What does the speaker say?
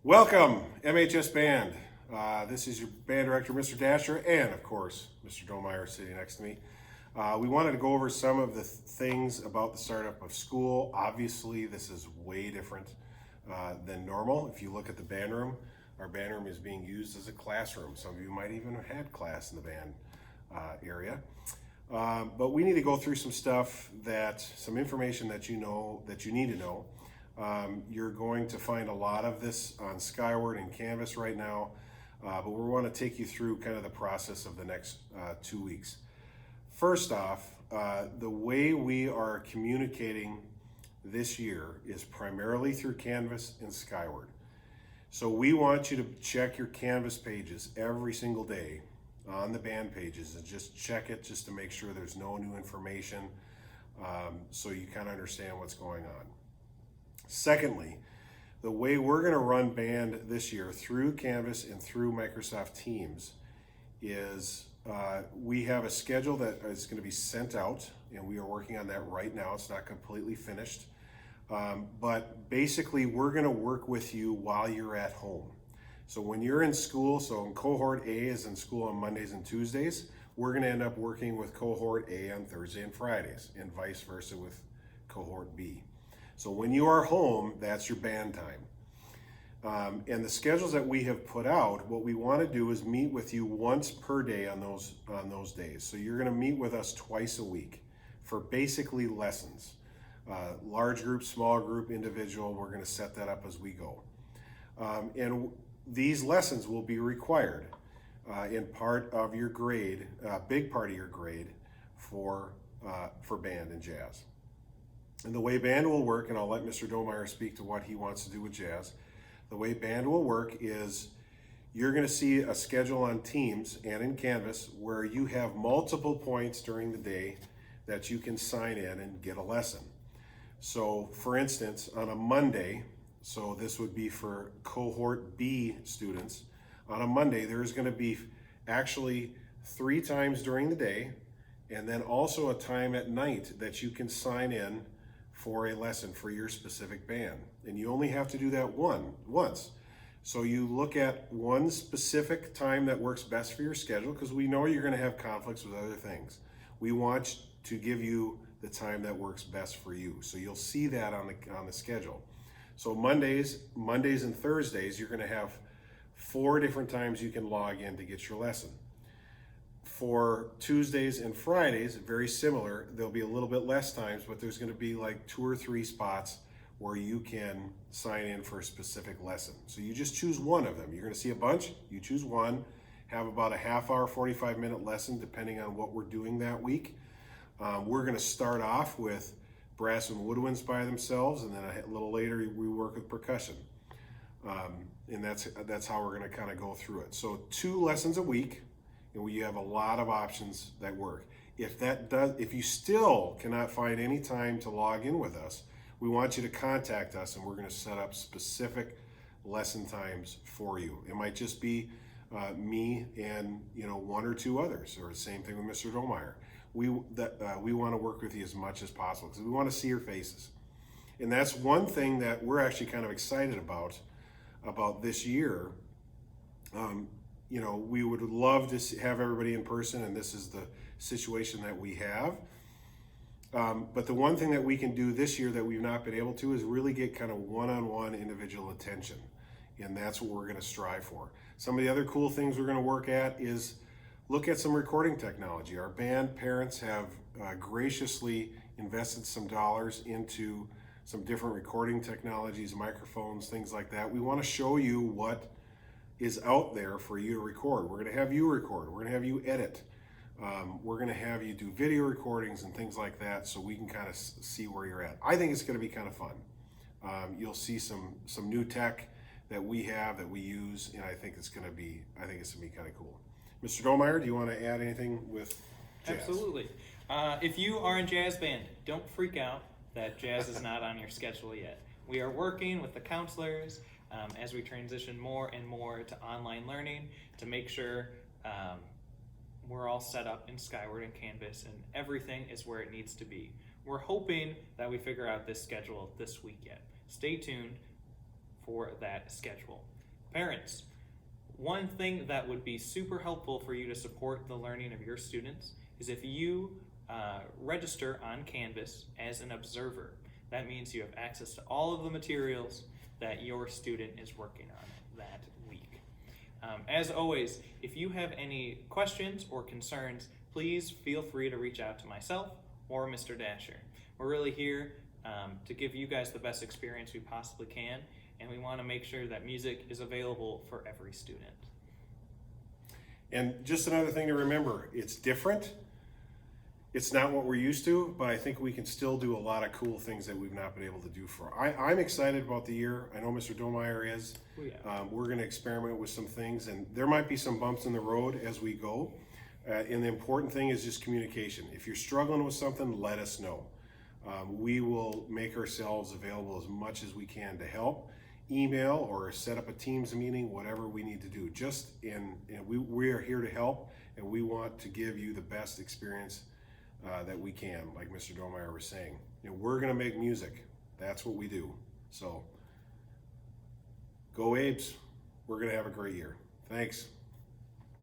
Welcome, MHS Band. This is your band director, Mr. Dasher, and of course, Mr. Domeyer sitting next to me. We wanted to go over some of the things about the startup of school. Obviously, this is way different than normal. If you look at the band room, our band room is being used as a classroom. Some of you might even have had class in the band area. But we need to go through some stuff some information that you need to know. You're going to find a lot of this on Skyward and Canvas right now, but we want to take you through kind of the process of the next 2 weeks. First off, the way we are communicating this year is primarily through Canvas and Skyward. So we want you to check your Canvas pages every single day on the band pages and just check it just to make sure there's no new information, so you kind of understand what's going on. Secondly, the way we're going to run band this year through Canvas and through Microsoft Teams is we have a schedule that is going to be sent out, and we are working on that right now. It's not completely finished, but basically we're going to work with you while you're at home. So when you're in school, so in cohort A is in school on Mondays and Tuesdays, we're going to end up working with cohort A on Thursday and Fridays, and vice versa with cohort B. So when you are home, that's your band time. And the schedules that we have put out, what we want to do is meet with you once per day on those days. So you're going to meet with us twice a week for basically lessons. Large group, small group, individual, we're going to set that up as we go. And these lessons will be required in part of your grade, big part of your grade for band and jazz. And the way band will work, and I'll let Mr. Domeyer speak to what he wants to do with jazz. The way band will work is you're going to see a schedule on Teams and in Canvas where you have multiple points during the day that you can sign in and get a lesson. So for instance, on a Monday, so this would be for cohort B students, on a Monday there's going to be actually 3 times during the day and then also a time at night that you can sign in for a lesson for your specific band. And you only have to do that once. So you look at one specific time that works best for your schedule, because we know you're going to have conflicts with other things. We want to give you the time that works best for you. So you'll see that on the schedule. So Mondays and Thursdays, you're going to have 4 different times you can log in to get your lesson. For Tuesdays and Fridays, very similar. There'll be a little bit less times, but there's going to be like 2 or 3 spots where you can sign in for a specific lesson. So you just choose one of them. You're going to see a bunch, you choose one, have about a half hour, 45-minute lesson, depending on what we're doing that week. We're going to start off with brass and woodwinds by themselves, and then a little later we work with percussion. And that's how we're going to kind of go through it. So 2 lessons a week, and you have a lot of options that work. If you still cannot find any time to log in with us, we want you to contact us, and we're going to set up specific lesson times for you. It might just be me and 1 or 2 others, or the same thing with Mr. Domeyer. We want to work with you as much as possible because we want to see your faces, and that's one thing that we're actually kind of excited about this year. We would love to have everybody in person, and this is the situation that we have. But the one thing that we can do this year that we've not been able to is really get kind of one-on-one individual attention, and that's what we're going to strive for. Some of the other cool things we're going to work at is look at some recording technology. Our band parents have graciously invested some dollars into some different recording technologies, microphones, things like that. We want to show you what is out there for you to record. We're going to have you record. We're going to have you edit. We're going to have you do video recordings and things like that, so we can kind of see where you're at. I think it's going to be kind of fun. You'll see some new tech that we have that we use, and I think it's going to be kind of cool. Mr. Domeyer, do you want to add anything with jazz? Absolutely. If you are in jazz band, don't freak out that jazz is not on your schedule yet. We are working with the counselors as we transition more and more to online learning to make sure we're all set up in Skyward and Canvas and everything is where it needs to be. We're hoping that we figure out this schedule this week yet. Stay tuned for that schedule. Parents, one thing that would be super helpful for you to support the learning of your students is if you register on Canvas as an observer. That means you have access to all of the materials that your student is working on that week. As always, if you have any questions or concerns, please feel free to reach out to myself or Mr. Dasher. We're really here to give you guys the best experience we possibly can, and we want to make sure that music is available for every student. And just another thing to remember, it's different. It's not what we're used to, but I think we can still do a lot of cool things that we've not been able to do for. I'm excited about the year. I know Mr. Domeyer is. Oh, yeah. We're going to experiment with some things, and there might be some bumps in the road as we go. And the important thing is just communication. If you're struggling with something, let us know. We will make ourselves available as much as we can to help. Email or set up a Teams meeting, whatever we need to do. We are here to help, and we want to give you the best experience that we can, like Mr. Domeyer was saying. We're going to make music. That's what we do. So, go Abes. We're going to have a great year. Thanks.